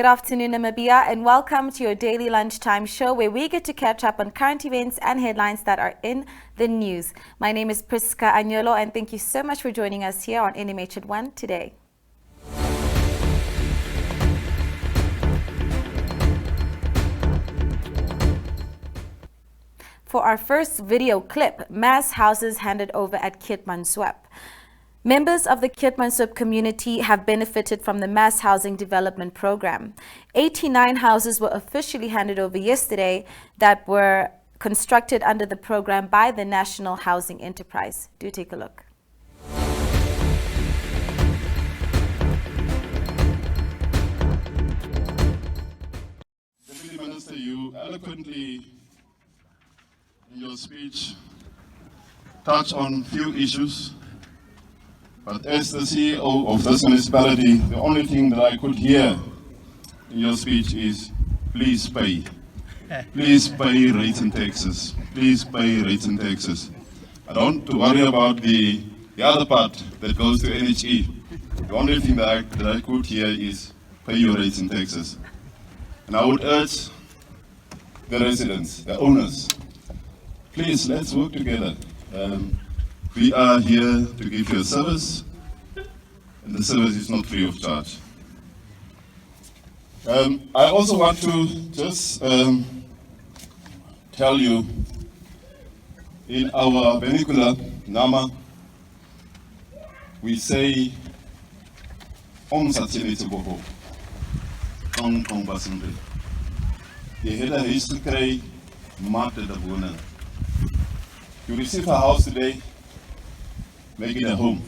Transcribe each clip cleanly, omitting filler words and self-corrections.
Good afternoon, Namibia, and welcome to your daily lunchtime show where we get to catch up on current events and headlines that are in the news. My name is Priska Agnolo, and thank you so much for joining us here on NMH at 1 today. For our first video clip, mass houses handed over at Keetmanshoop. Members of the Keetmanshoop community have benefited from the mass housing development program. 89 houses were officially handed over yesterday that were constructed under the program by the National Housing Enterprise. Do take a look. Deputy Minister, you eloquently in your speech touch on few issues, but as the CEO of this municipality, the only thing that I could hear in your speech is, please pay. Please pay rates and taxes. Please pay rates and taxes. I don't worry about the other part that goes to NHE. The only thing that I could hear is pay your rates and taxes. And I would urge the residents, the owners, please, let's work together. We are here to give you a service, and the service is not free of charge. I also want to just tell you, in our vernacular, Nama, we say, Om Satcheletse Boho, Om Basundre. Je het 'n huis gekry, maak dit 'n woning. You receive a house today, make it a home.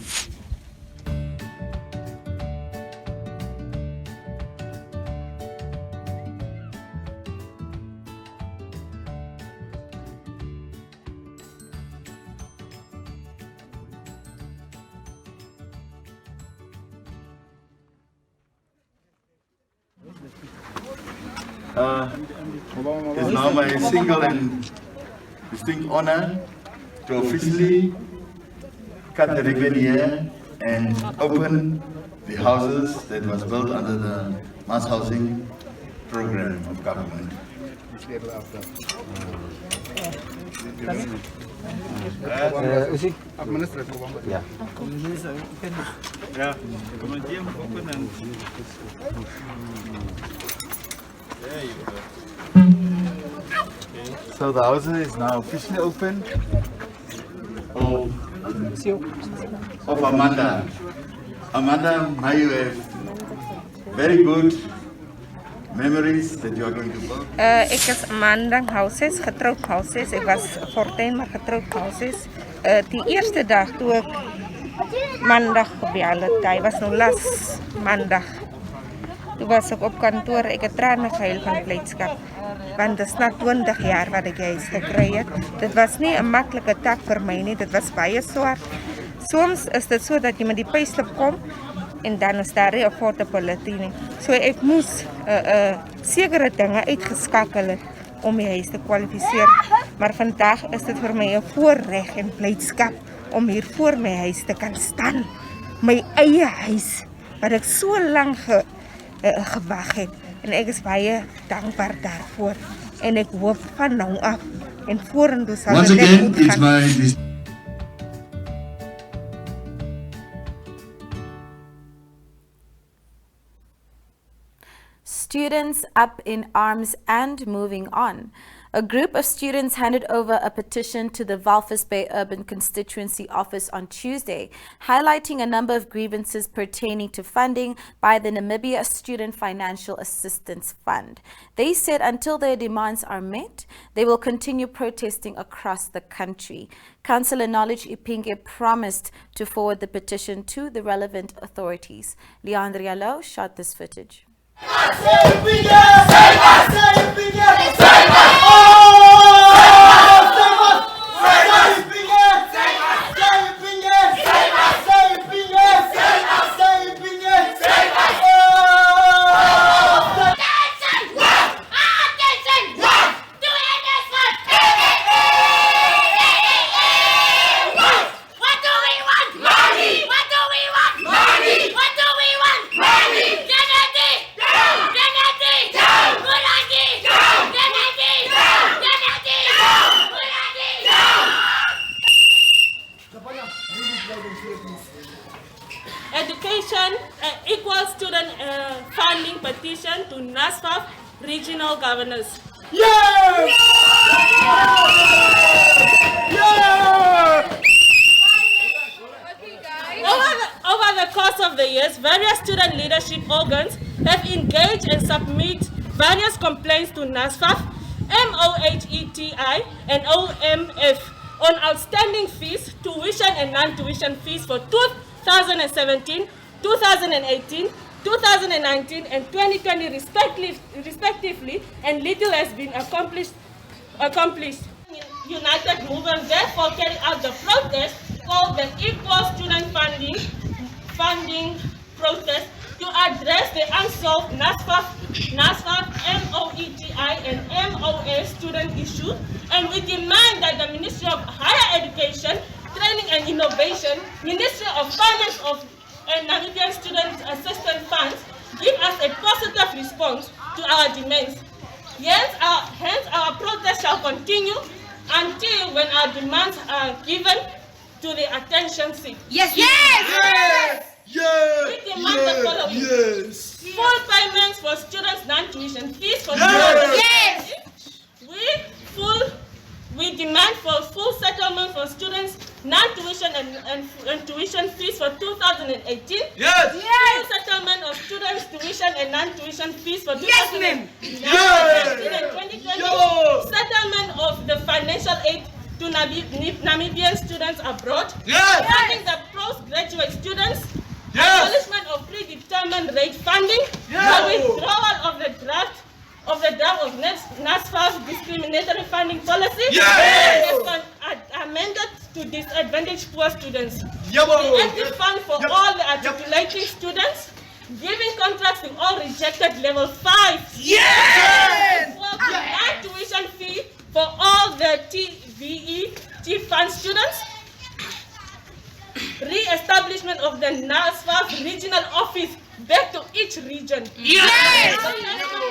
It's now my single and distinct honor to officially cut the ribbon here and open the houses that was built under the mass housing program of government. So the house is now officially open of Amanda. Amanda, may you have very good memories that you are going to build. Ek is Amanda Houses, getroud Houses. Ek was 14 maar getroud Houses. Die eerste dag toe ek maandag gebel het, hy was nou las maandag. Toe was ek op kantoor, ek het trane gehuil van blydskap. Want dit is na 20 jaar wat ek huis gekry het. Dit was nie 'n maklike tak vir my nie, dit was baie swaar. Soms is dit so dat jy met die payslip kom en dan is daar nie 'n affordability nie. So ek moes sekere dinge uitgeskakel het om die huis te kwalifiseer. Maar vandag is dit vir my 'n voorreg en blydskap om hier voor my huis te kan staan. My eie huis wat ek so lank gewag het. En ek is baie dankbaar daarvoor. En ek hoop van nou af en vorentoe sal Once dit net again, goed it's gaan. my Students up in arms and moving on. A group of students handed over a petition to the Walvis Bay Urban Constituency Office on Tuesday, highlighting a number of grievances pertaining to funding by the Namibia Student Financial Assistance Fund. They said until their demands are met, they will continue protesting across the country. Councillor Knowledge Ipinge promised to forward the petition to the relevant authorities. Leandria Lowe shot this footage. What do we want? Money! Money! petition to NASFAF regional governors. Over the course of the years, various student leadership organs have engaged and submit various complaints to NASFAF, MOHETI, and OMF on outstanding fees, tuition and non-tuition fees for 2017, 2018, 2019, and 2020 respectively, and little has been accomplished. United Movement therefore carried out the protest called the Equal Student Funding Protest to address the unsolved NASFAF, MOETI, and MOS student issue, and we demand that the Ministry of Higher Education, Training and Innovation, Ministry of Finance and Namibian Student Assistance Funds give us a positive response to our demands. Hence our protest shall continue until when our demands are given to the attention seek. Yes. Yes. Yes. Yeah. We demand the following. Yes. Full payments for students' non-tuition fees for Yes. We demand for full settlement for students' non-tuition and tuition fees for 2018. Yes. Full settlement of students' tuition and non-tuition fees for 2019 and 2020. Settlement of the financial aid to Namibian students abroad. Yes. Funding the postgraduate students. Yes. Abolishment of predetermined rate funding. Yes. The withdrawal of the draft of NASFAF's discriminatory funding policy. Yes. Amended to disadvantaged poor students. Yep. The active fund for all the articulating students. Giving contracts to all rejected level 5. Yes. Non-tuition fee for all the TVE, T-Fund students. Re-establishment of the NASFAF regional office back to each region. Yes.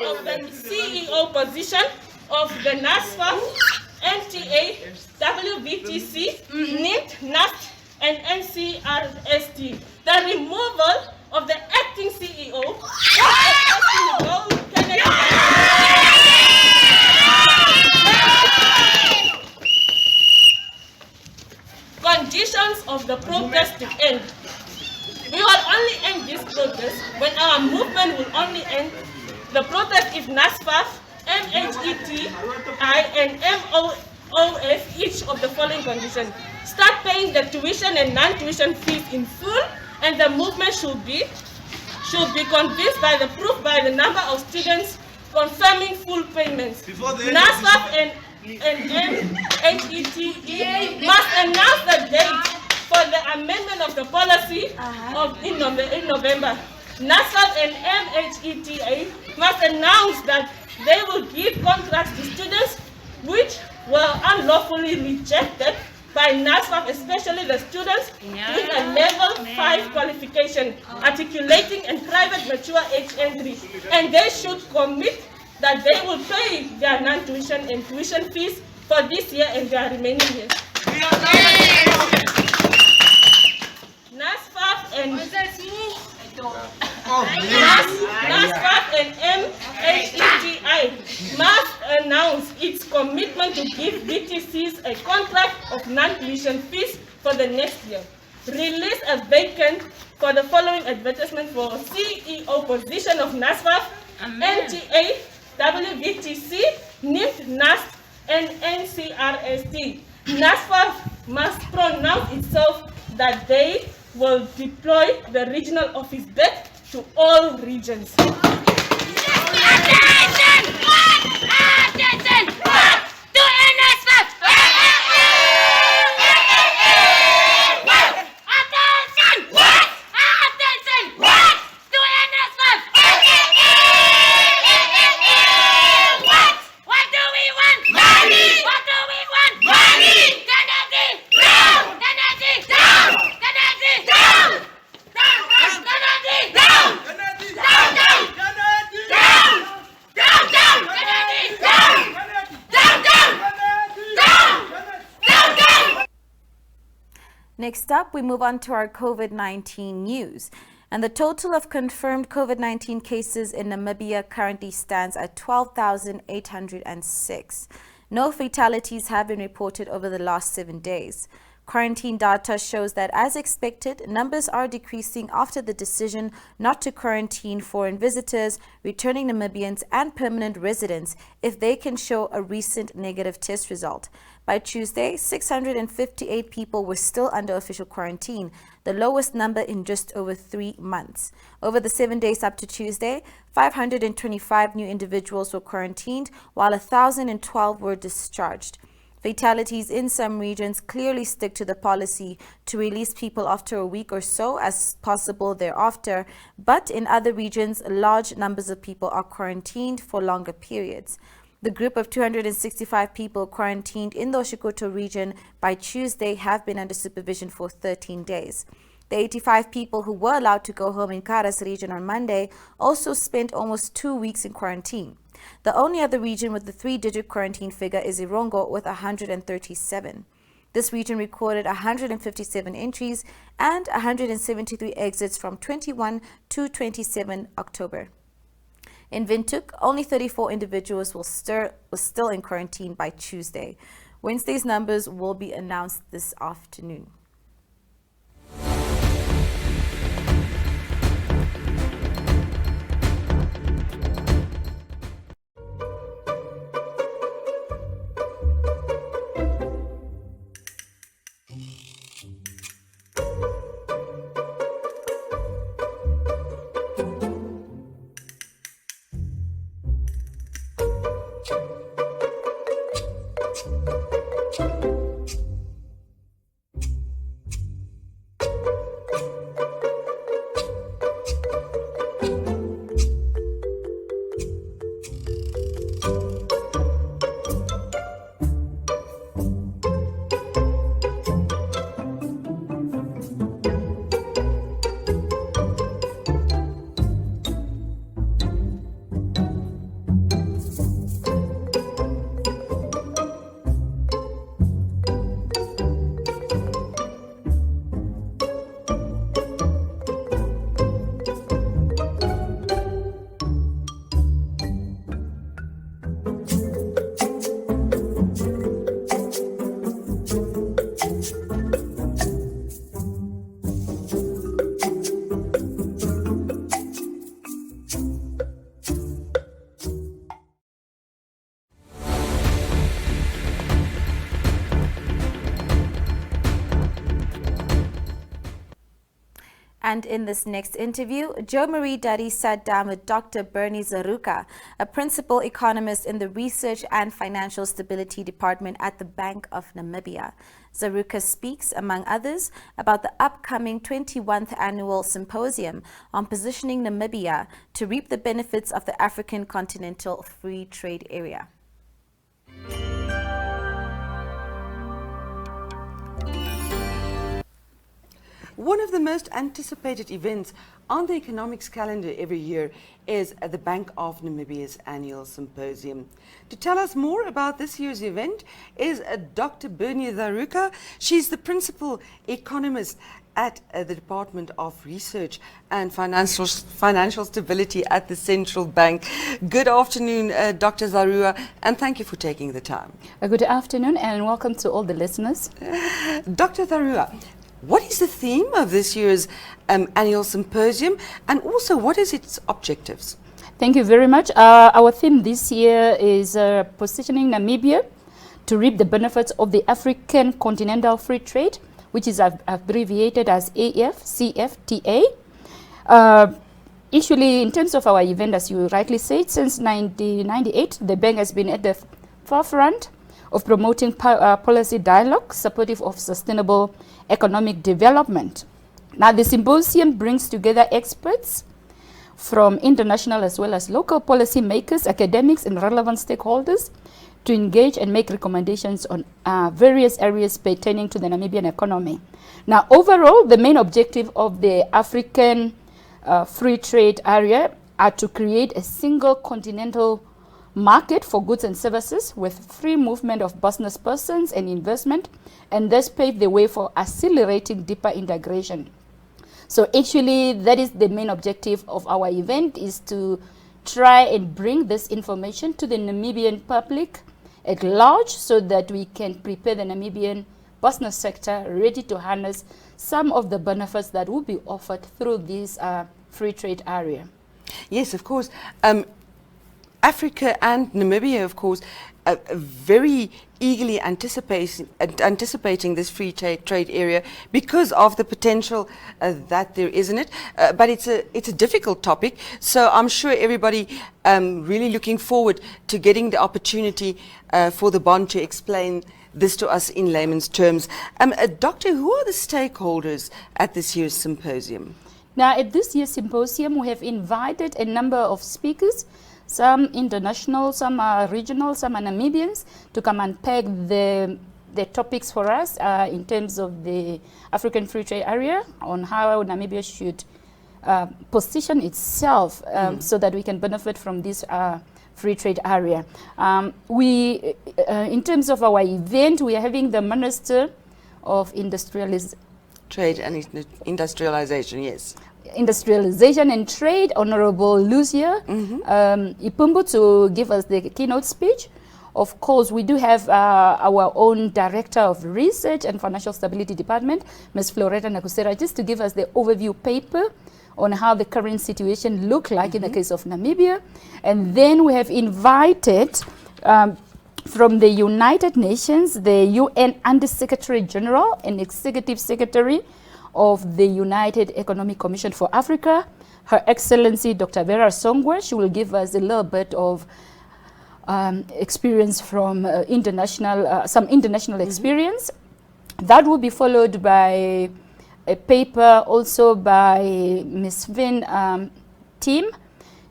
Of the CEO position of the NASFAF, NTA, WBTC, NIT, NAST, and NCRST. The removal of the acting CEO, conditions of the protest to end. We will only end this protest when our movement will only end the protest if NASFAF, MHETI, and MOS each of the following conditions. Start paying the tuition and non-tuition fees in full, and the movement should be convinced by the proof by the number of students confirming full payments. NASFAF and MHETE must announce the date for the amendment of the policy in November. NASFAF and MHETA must announce that they will give contracts to students which were unlawfully rejected by NASFAF, especially the students with a level 5 qualification, articulating and private mature age entry, and they should commit that they will pay their non-tuition and tuition fees for this year and their remaining years. NASFAF and MHETI must announce its commitment to give BTCs a contract of non-tuition fees for the next year. Release a vacant for the following advertisement for CEO position of NASFAF, NTA, WBTC, NIT, NAST, and NCRST. NASFAF must pronounce itself that they will deploy the regional office back to all regions. Attention! Attention! To NSF! Attention! Attention! To NSF! What do we want? Money! What do we want? Money! Kennedy! Down! Kennedy! Down! Kennedy! Down! Kennedy! Down! Down! Down! Next up, we move on to our COVID-19 news. And the total of confirmed COVID-19 cases in Namibia currently stands at 12,806. No fatalities have been reported over the last 7 days. Quarantine data shows that, as expected, numbers are decreasing after the decision not to quarantine foreign visitors, returning Namibians, and permanent residents if they can show a recent negative test result. By Tuesday, 658 people were still under official quarantine, the lowest number in just over 3 months. Over the 7 days up to Tuesday, 525 new individuals were quarantined, while 1,012 were discharged. Fatalities in some regions clearly stick to the policy to release people after a week or so as possible thereafter, but in other regions, large numbers of people are quarantined for longer periods. The group of 265 people quarantined in the Oshikoto region by Tuesday have been under supervision for 13 days. The 85 people who were allowed to go home in Karas region on Monday also spent almost 2 weeks in quarantine. The only other region with the 3-digit quarantine figure is Irongo with 137. This region recorded 157 entries and 173 exits from 21 to 27 October. In Windhoek, only 34 individuals were still in quarantine by Tuesday. Wednesday's numbers will be announced this afternoon. And in this next interview, Jo Marie Duddy sat down with Dr. Bernie Zaruka, a principal economist in the Research and Financial Stability Department at the Bank of Namibia. Zaruka speaks, among others, about the upcoming 21st Annual Symposium on positioning Namibia to reap the benefits of the African Continental Free Trade Area. One of the most anticipated events on the economics calendar every year is the Bank of Namibia's annual symposium. To tell us more about this year's event is Dr. Bernie Zaruka. She's the principal economist at the Department of Research and Financial Stability at the Central Bank. Good afternoon, Dr. Zaruka, and thank you for taking the time. Good afternoon and welcome to all the listeners. Dr. Zaruka, what is the theme of this year's annual symposium, and also what is its objectives? Thank you very much. Our theme this year is positioning Namibia to reap the benefits of the African Continental Free Trade, which is abbreviated as AFCFTA. Actually, in terms of our event, as you rightly said, since 1998, the bank has been at the forefront of promoting policy dialogue supportive of sustainable economic development. Now, the symposium brings together experts from international as well as local policy makers, academics, and relevant stakeholders to engage and make recommendations on various areas pertaining to the Namibian economy. Now, overall, the main objective of the African free trade area are to create a single continental market for goods and services with free movement of business persons and investment, and thus pave the way for accelerating deeper integration. So actually, that is the main objective of our event, is to try and bring this information to the Namibian public at large so that we can prepare the Namibian business sector ready to harness some of the benefits that will be offered through this free trade area. Yes, of course. Africa and Namibia, of course, very eagerly anticipating this free trade area because of the potential that there is in it. But it's a difficult topic, so I'm sure everybody really looking forward to getting the opportunity for the bond to explain this to us in layman's terms. Doctor, who are the stakeholders at this year's symposium? Now, at this year's symposium, we have invited a number of speakers, some international, some are regional, some are Namibians, to come and unpack the topics for us in terms of the African Free Trade Area, on how Namibia should position itself so that we can benefit from this free trade area. In terms of our event, we are having the Minister of Trade and Industrialization, yes. Industrialization and Trade, Honorable Lucia Ipumbu, to give us the keynote speech. Of course, we do have our own Director of Research and Financial Stability Department, Ms. Floretta Nakusera, just to give us the overview paper on how the current situation look like in the case of Namibia. And then we have invited from the United Nations, the UN Under Secretary General and Executive Secretary of the United Economic Commission for Africa, Her Excellency Dr. Vera Songwe. She will give us a little bit of experience from some international experience. That will be followed by a paper also by Ms. Vin Tim,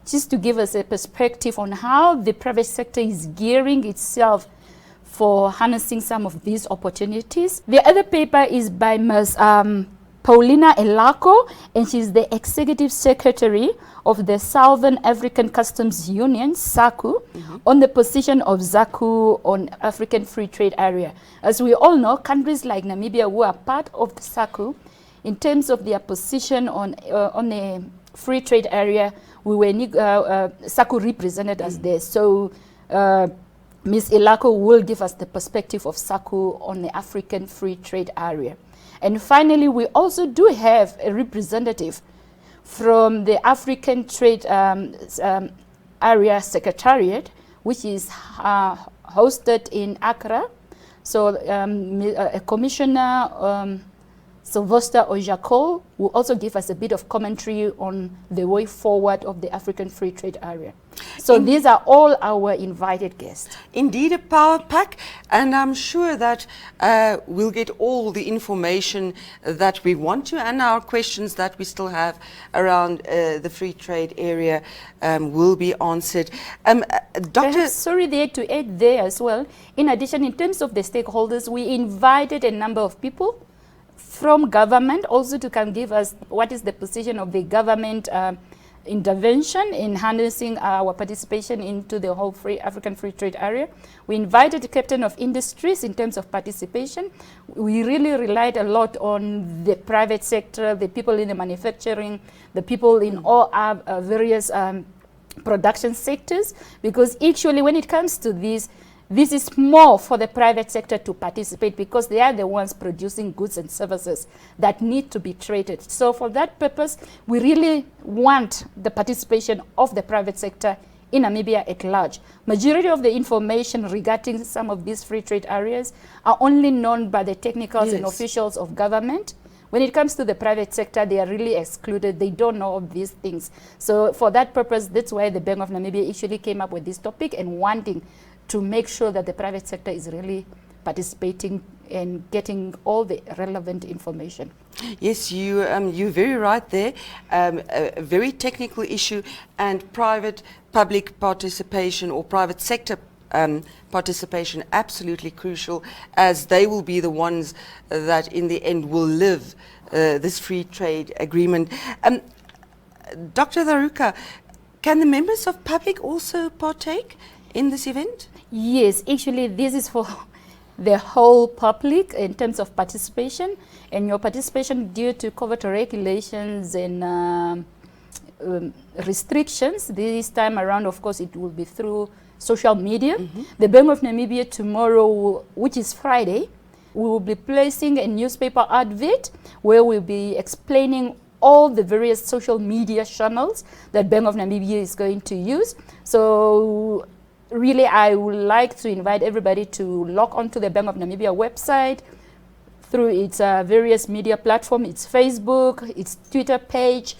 just to give us a perspective on how the private sector is gearing itself for harnessing some of these opportunities. The other paper is by Ms. Paulina Elako, and she's the Executive Secretary of the Southern African Customs Union, SACU, on the position of SACU on African Free Trade Area. As we all know, countries like Namibia who are part of the SACU, in terms of their position on a free trade area, we were SACU represented us there. So Ms. Elako will give us the perspective of SACU on the African Free Trade Area. And finally, we also do have a representative from the African Trade Area Secretariat, which is hosted in Accra. So Commissioner Sylvester Ojakol will also give us a bit of commentary on the way forward of the African Free Trade Area. So these are all our invited guests. Indeed, a power pack, and I'm sure that we'll get all the information that we want to, and our questions that we still have around the free trade area will be answered. Doctor, sorry there to add there as well. In addition, in terms of the stakeholders, we invited a number of people from government also to come give us what is the position of the government intervention in harnessing our participation into the whole African Free Trade Area. We invited the Captain of Industries in terms of participation. We really relied a lot on the private sector, the people in the manufacturing, the people in all our various production sectors, because actually when it comes to this is more for the private sector to participate, because they are the ones producing goods and services that need to be traded. So for that purpose, we really want the participation of the private sector in Namibia at large. Majority of the information regarding some of these free trade areas are only known by the technicals and officials of government. When it comes to the private sector, they are really excluded. They don't know of these things. So for that purpose, that's why the Bank of Namibia actually came up with this topic and wanting to make sure that the private sector is really participating and getting all the relevant information. Yes, you're very right there. A very technical issue, and public participation or private sector participation absolutely crucial, as they will be the ones that in the end will live this free trade agreement. Dr. Dharuka, can the members of public also partake in this event? Yes, actually this is for the whole public in terms of participation, and your participation due to COVID regulations and restrictions. This time around, of course, it will be through social media. The Bank of Namibia tomorrow, which is Friday, we will be placing a newspaper advert where we'll be explaining all the various social media channels that Bank of Namibia is going to use. So really, I would like to invite everybody to log on to the Bank of Namibia website through its various media platforms, its Facebook, its Twitter page,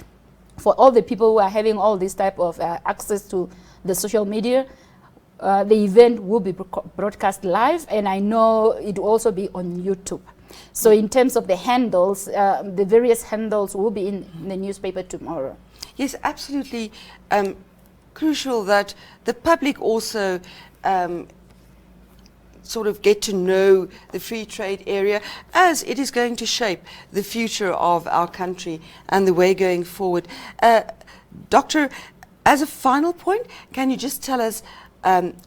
for all the people who are having all this type of access to the social media. The event will be broadcast live, and I know it will also be on YouTube. So in terms of the handles, the various handles will be in the newspaper tomorrow. Yes, absolutely crucial that the public also sort of get to know the free trade area, as it is going to shape the future of our country and the way going forward. Doctor, as a final point, can you just tell us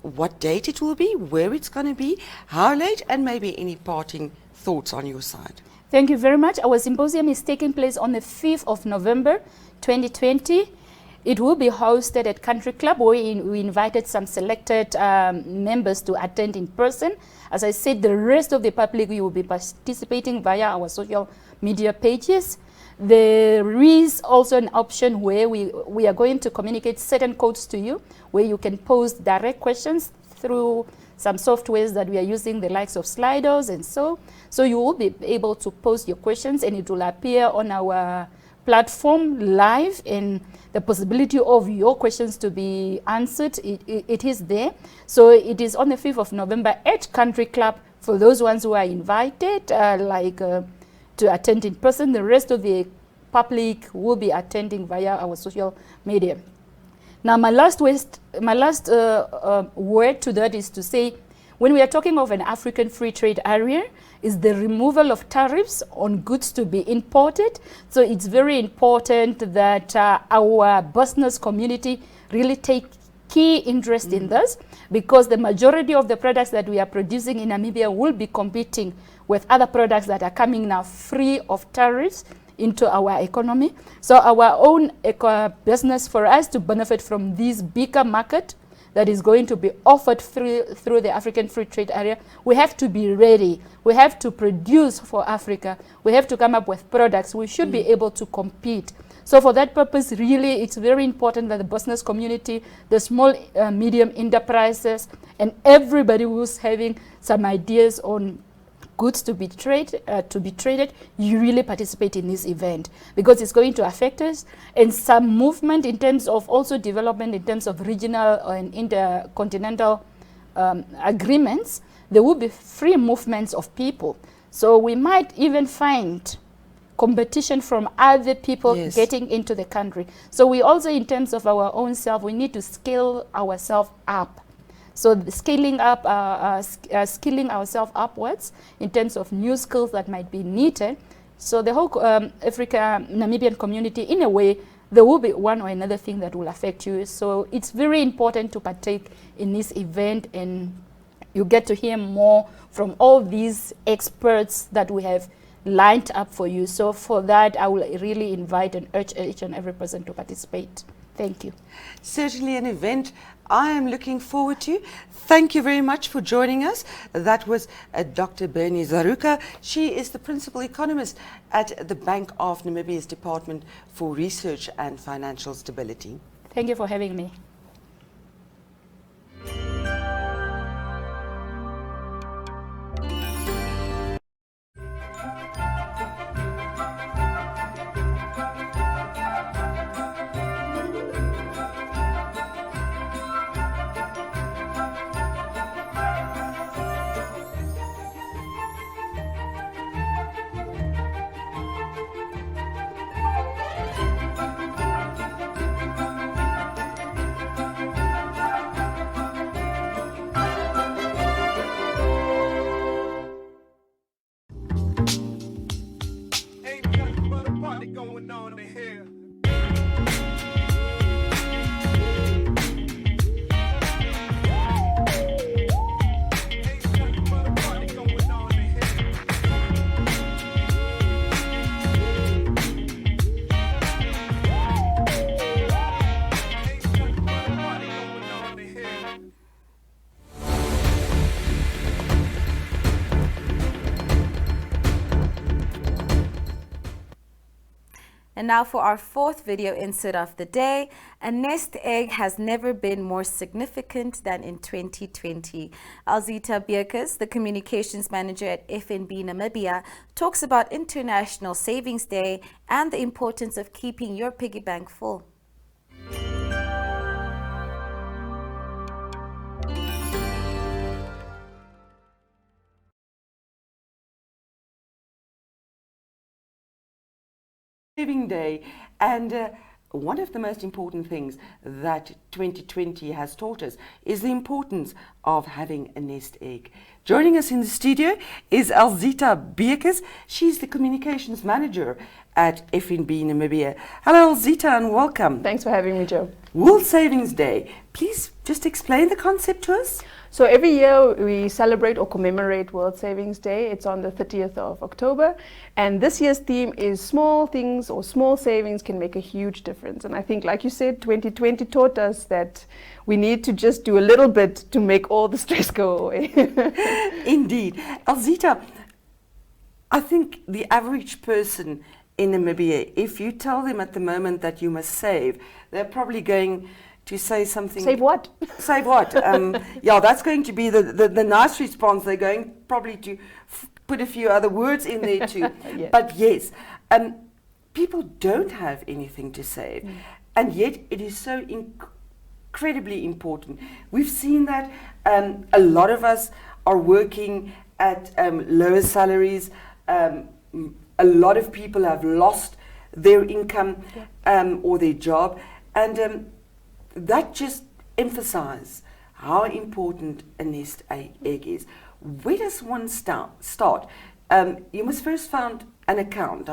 what date it will be, where it's going to be, how late, and maybe any parting thoughts on your side? Thank you very much. Our symposium is taking place on the 5th of November 2020. It will be hosted at Country Club, where we invited some selected members to attend in person. As I said, the rest of the public, we will be participating via our social media pages. There is also an option where we are going to communicate certain codes to you, where you can post direct questions through some softwares that we are using, the likes of Slidos and so. So you will be able to post your questions, and it will appear on our platform live, and the possibility of your questions to be answered, it is there. So it is on the 5th of November at Country Club for those ones who are invited to attend in person. The rest of the public will be attending via our social media. Now, my last word to that is to say, when we are talking of an African free trade area, is the removal of tariffs on goods to be imported. So it's very important that our business community really take key interest in this, because the majority of the products that we are producing in Namibia will be competing with other products that are coming now free of tariffs into our economy. So our own business, for us to benefit from this bigger market that is going to be offered through the African Free Trade Area, we have to be ready. We have to produce for Africa. We have to come up with products. We should be able to compete. So for that purpose, really, it's very important that the business community, the small, medium enterprises, and everybody who's having some ideas on goods to be traded, you really participate in this event, because it's going to affect us, and some movement in terms of also development in terms of regional and intercontinental agreements. There will be free movements of people, so we might even find competition from other people getting into the country. So we also, in terms of our own self, we need to scale ourselves up. So scaling up, skilling ourselves upwards in terms of new skills that might be needed. So the whole Namibian community, in a way, there will be one or another thing that will affect you. So it's very important to partake in this event, and you get to hear more from all these experts that we have lined up for you. So for that, I will really invite and urge each and every person to participate. Thank you. Certainly an event I am looking forward to. Thank you very much for joining us. That was Dr. Bernie Zaruka. She is the principal economist at the Bank of Namibia's Department for Research and Financial Stability. Thank you for having me. And now for our fourth video insert of the day. A nest egg has never been more significant than in 2020. Alzita Beerkes, the communications manager at FNB Namibia, talks about International Savings Day and the importance of keeping your piggy bank full. Saving Day, and one of the most important things that 2020 has taught us is the importance of having a nest egg. Joining us in the studio is Alzita Beerkes. She's the communications manager at FNB Namibia. Hello Alzita and welcome. Thanks for having me, Joe. World Savings Day. Please just explain the concept to us. So every year we celebrate or commemorate World Savings Day. It's on the 30th of October. And this year's theme is small things or small savings can make a huge difference. And I think, like you said, 2020 taught us that we need to just do a little bit to make all the stress go away. Indeed. Alzita, I think the average person in Namibia, if you tell them at the moment that you must save, they're probably going to say something. Save what? Save what? Yeah, that's going to be the nice response. They're going probably to put a few other words in there too. Yes. But yes, people don't have anything to save. And yet it is so incredibly important. We've seen that a lot of us are working at lower salaries. A lot of people have lost their income or their job. And that just emphasizes how important a nest egg is. Where does one start? You must first found an account.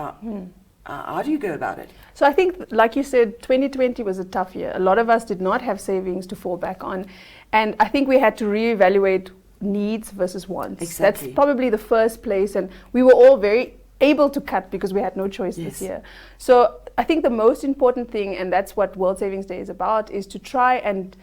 How do you go about it? So I think, like you said, 2020 was a tough year. A lot of us did not have savings to fall back on. And I think we had to reevaluate needs versus wants. Exactly. That's probably the first place. And we were all very able to cut because we had no choice this year. So I think the most important thing, and that's what World Savings Day is about, is to try and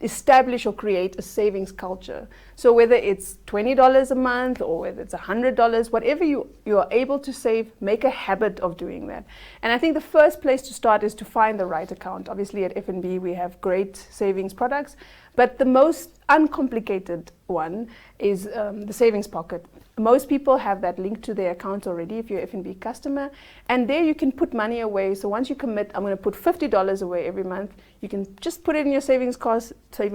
establish or create a savings culture. So whether it's $20 a month or whether it's $100, whatever you are able to save, make a habit of doing that. And I think the first place to start is to find the right account. Obviously at FNB we have great savings products, but the most uncomplicated one is the savings pocket. Most people have that linked to their account already if you're an FNB customer, and there you can put money away. So once you commit, I'm going to put $50 away every month, you can just put it in your saving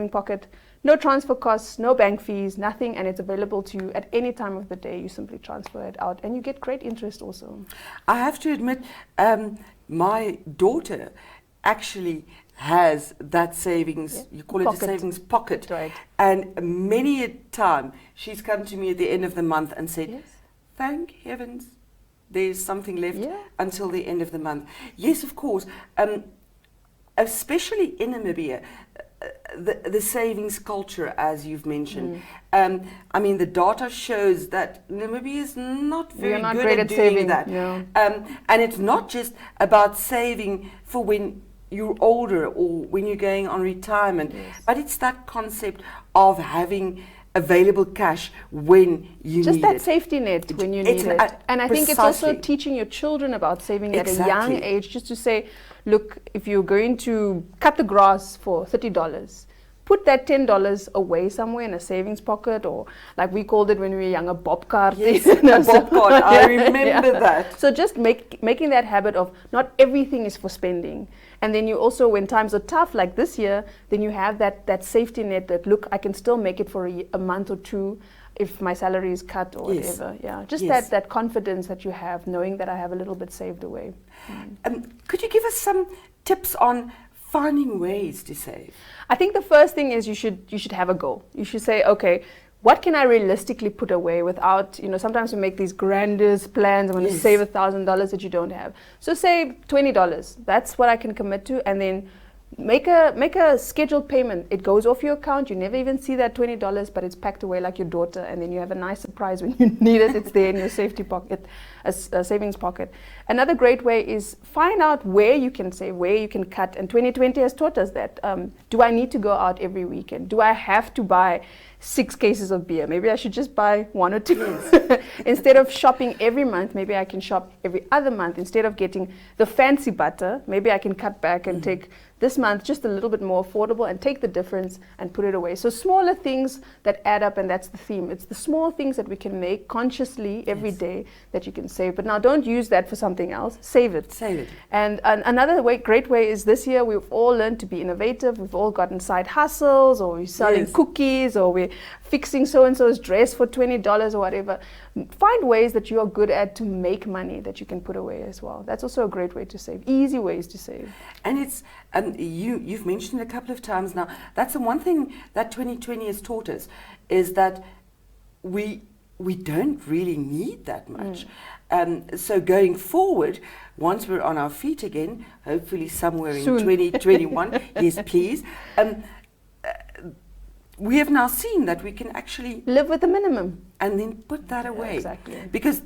pocket, no transfer costs, no bank fees, nothing, and it's available to you at any time of the day. You simply transfer it out and you get great interest also. I have to admit, my daughter actually has that savings, you call it a savings pocket. Right. And many a time she's come to me at the end of the month and said, thank heavens there's something left until the end of the month. Yes, of course, especially in Namibia, the savings culture, as you've mentioned. I mean, the data shows that Namibia is not very good at doing saving, that. no. And it's not just about saving for when you're older or when you're going on retirement, but it's that concept of having available cash when you just need that it. safety net when you need it. And I think it's also teaching your children about saving at a young age, just to say, look, if you're going to cut the grass for $30, put that $10 away somewhere in a savings pocket, or like we called it when we were younger, bob card. Yes, a bob card. I remember that. So just making that habit of not everything is for spending. And then you also, when times are tough like this year, then you have that safety net that, look, I can still make it for a month or two if my salary is cut or whatever. Yeah, just that confidence that you have, knowing that I have a little bit saved away. Could you give us some tips on finding ways to save? I think the first thing is you should have a goal. You should say, okay, what can I realistically put away without, sometimes we make these grandiose plans. I'm going to save $1,000 that you don't have. So say $20. That's what I can commit to. And then make a scheduled payment. It goes off your account. You never even see that $20, but it's packed away like your daughter, and then you have a nice surprise when you need it. It's there in your safety pocket, a savings pocket. Another great way is find out where you can save, where you can cut. And 2020 has taught us that. Do I need to go out every weekend? Do I have to buy 6 cases of beer? Maybe I should just buy 1 or 2. Instead of shopping every month, maybe I can shop every other month. Instead of getting the fancy butter, maybe I can cut back and take this month just a little bit more affordable and take the difference and put it away. So smaller things that add up, and that's the theme. It's the small things that we can make consciously every day that you can save. But now don't use that for something else. Save it. Save it. And another great way is this year we've all learned to be innovative. We've all gotten side hustles, or we're selling cookies, or we're fixing so-and-so's dress for $20 or whatever. Find ways that you are good at to make money that you can put away as well. That's also a great way to save. Easy ways to save. And it's you've mentioned a couple of times now. That's the one thing that 2020 has taught us, is that we don't really need that much. So going forward, once we're on our feet again, hopefully somewhere in 2021, yes, please. We have now seen that we can actually live with the minimum and then put that away. Exactly. Because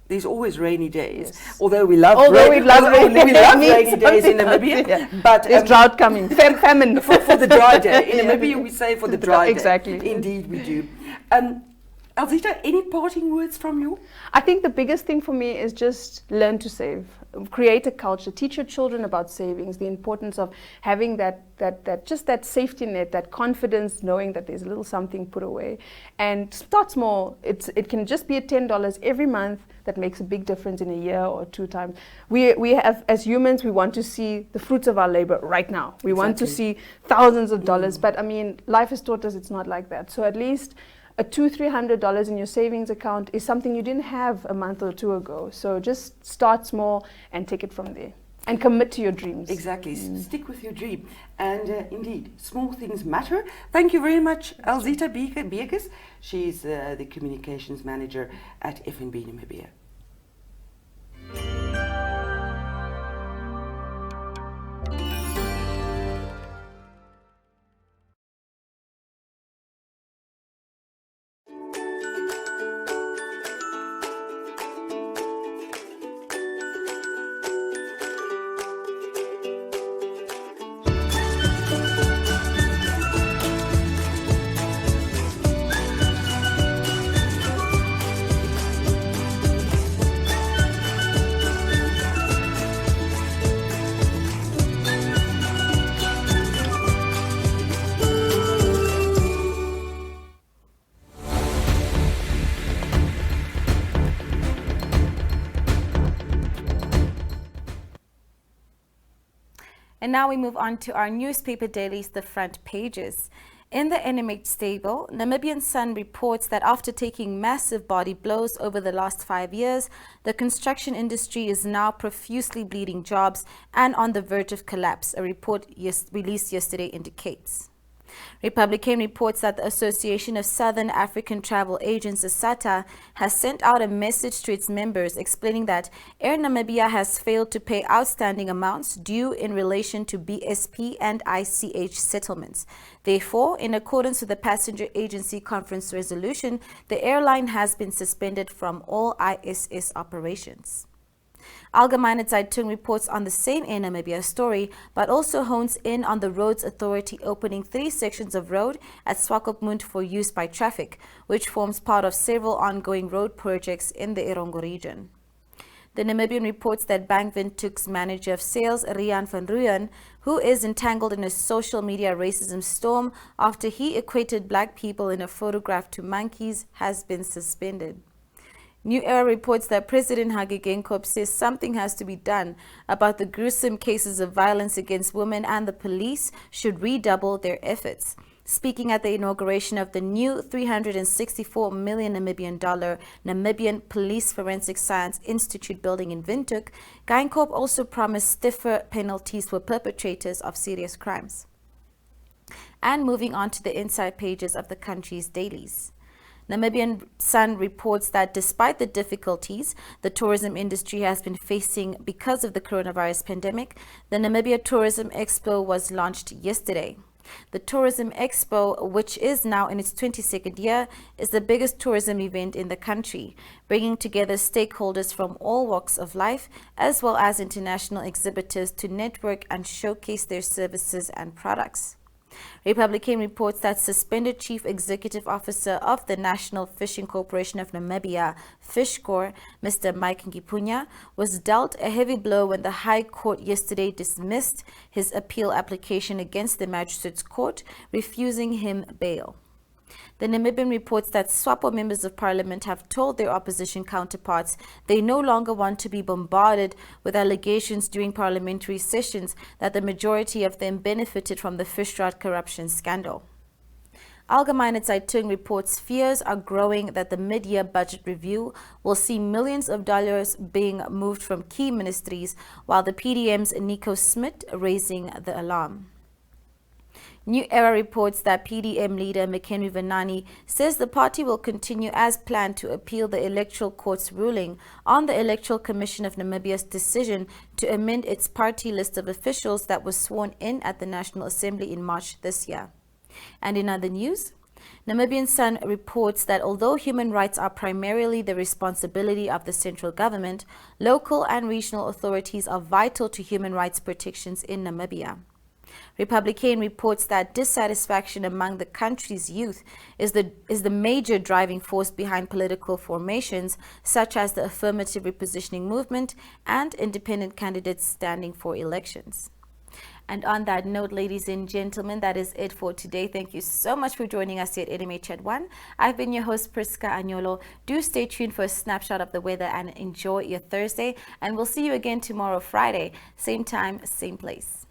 there's always rainy days. Yes. Although we love we love rainy days in Namibia, but there's drought coming, famine for the dry day. In Namibia, we say for the dry day. Exactly. Indeed, we do. Alzita, any parting words from you? I think the biggest thing for me is just learn to save. Create a culture. Teach your children about savings, the importance of having that safety net, that confidence, knowing that there's a little something put away. And start small. It can just be $10 every month that makes a big difference in a year or 2 times. We have, as humans, we want to see the fruits of our labor right now. We want to see thousands of dollars, but I mean, life has taught us it's not like that. So at least a $200-300 in your savings account is something you didn't have a month or 2 ago. So just start small and take it from there. And commit to your dreams. Exactly. Stick with your dream. And indeed, small things matter. Thank you very much, Alzita Beekes. She's the communications manager at FNB Namibia. And now we move on to our newspaper dailies, the front pages. In the NMH stable, Namibian Sun reports that after taking massive body blows over the last 5 years, the construction industry is now profusely bleeding jobs and on the verge of collapse, a report released yesterday indicates. Republican reports that the Association of Southern African Travel Agents, ASATA, has sent out a message to its members explaining that Air Namibia has failed to pay outstanding amounts due in relation to BSP and ICH settlements. Therefore, in accordance with the Passenger Agency Conference resolution, the airline has been suspended from all ISS operations. Allgemeine Zeitung reports on the same Air Namibia story, but also hones in on the Roads Authority opening 3 sections of road at Swakopmund for use by traffic, which forms part of several ongoing road projects in the Erongo region. The Namibian reports that Bank Windhoek's manager of sales, Rian van Rooyen, who is entangled in a social media racism storm after he equated black people in a photograph to monkeys, has been suspended. New Era reports that President Hage Geingob says something has to be done about the gruesome cases of violence against women, and the police should redouble their efforts. Speaking at the inauguration of the new $364 million Namibian Police Forensic Science Institute building in Windhoek, Geingob also promised stiffer penalties for perpetrators of serious crimes. And moving on to the inside pages of the country's dailies. Namibian Sun reports that despite the difficulties the tourism industry has been facing because of the coronavirus pandemic, the Namibia Tourism Expo was launched yesterday. The Tourism Expo, which is now in its 22nd year, is the biggest tourism event in the country, bringing together stakeholders from all walks of life, as well as international exhibitors to network and showcase their services and products. Republican reports that suspended Chief Executive Officer of the National Fishing Corporation of Namibia, Fishcorp, Mr. Mike Ngipunya, was dealt a heavy blow when the High Court yesterday dismissed his appeal application against the Magistrates Court, refusing him bail. The Namibian reports that SWAPO members of parliament have told their opposition counterparts they no longer want to be bombarded with allegations during parliamentary sessions that the majority of them benefited from the Fishrod corruption scandal. Allgemeine Zeitung reports fears are growing that the mid-year budget review will see millions of dollars being moved from key ministries, while the PDM's Nico Smith raising the alarm. New Era reports that PDM leader McHenry Vanani says the party will continue as planned to appeal the Electoral Court's ruling on the Electoral Commission of Namibia's decision to amend its party list of officials that was sworn in at the National Assembly in March this year. And in other news, Namibian Sun reports that although human rights are primarily the responsibility of the central government, local and regional authorities are vital to human rights protections in Namibia. Republican reports that dissatisfaction among the country's youth is the major driving force behind political formations such as the affirmative repositioning movement and independent candidates standing for elections. And on that note, ladies and gentlemen, that is it for today. Thank you so much for joining us here at NMH at 1. I've been your host, Priska Agnolo. Do stay tuned for a snapshot of the weather and enjoy your Thursday. And we'll see you again tomorrow, Friday, same time, same place.